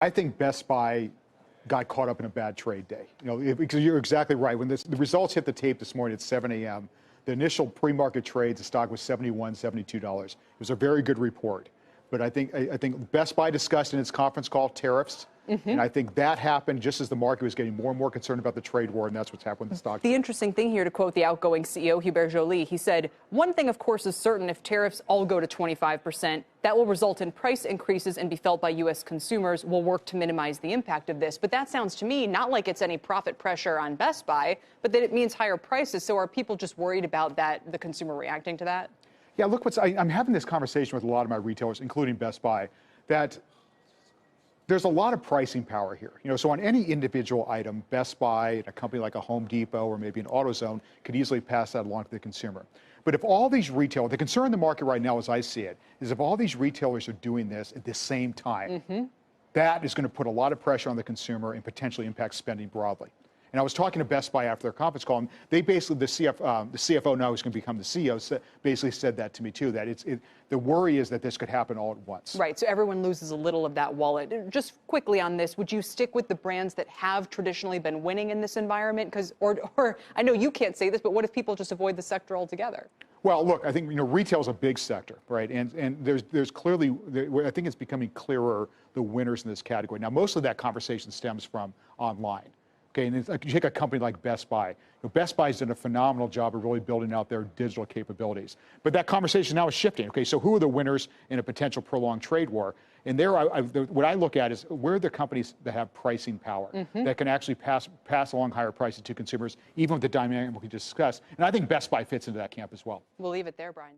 I think Best Buy got caught up in a bad trade day. Because you're exactly right. When the results hit the tape this morning at 7 a.m., the initial pre-market trades, the stock was $71, $72. It was a very good report. But I think Best Buy discussed in its conference call tariffs. And I think that happened just as the market was getting more and more concerned about the trade war, and that's what's happened with the stock. The interesting thing here, to quote the outgoing CEO, Hubert Joly, he said, "One thing, of course, is certain: if tariffs all go to 25%, that will result in price increases and be felt by U.S. consumers. We'll work to minimize the impact of this." But that sounds to me not like it's any profit pressure on Best Buy, but that it means higher prices. So are people just worried about that, the consumer reacting to that? Yeah, look, I'm having this conversation with a lot of my retailers, including Best Buy, that there's a lot of pricing power here. So on any individual item, Best Buy and a company like a Home Depot or maybe an AutoZone could easily pass that along to the consumer. But if all these retailers, the concern in the market right now, as I see it, is if all these retailers are doing this at the same time, that is going to put a lot of pressure on the consumer and potentially impact spending broadly. And I was talking to Best Buy after their conference call, and they basically, the CFO now who's going to become the CEO, basically said that to me too, that the worry is that this could happen all at once. Right, so everyone loses a little of that wallet. Just quickly on this, would you stick with the brands that have traditionally been winning in this environment? Or I know you can't say this, but what if people just avoid the sector altogether? Well, look, I think retail is a big sector, right? And there's clearly, I think it's becoming clearer the winners in this category. Now, most of that conversation stems from online. Okay, and you take a company like Best Buy. Best Buy's done a phenomenal job of really building out their digital capabilities. But that conversation now is shifting. Okay, so who are the winners in a potential prolonged trade war? And there, what I look at is where are the companies that have pricing power, that can actually pass along higher prices to consumers, even with the dynamic we discussed. And I think Best Buy fits into that camp as well. We'll leave it there, Brian.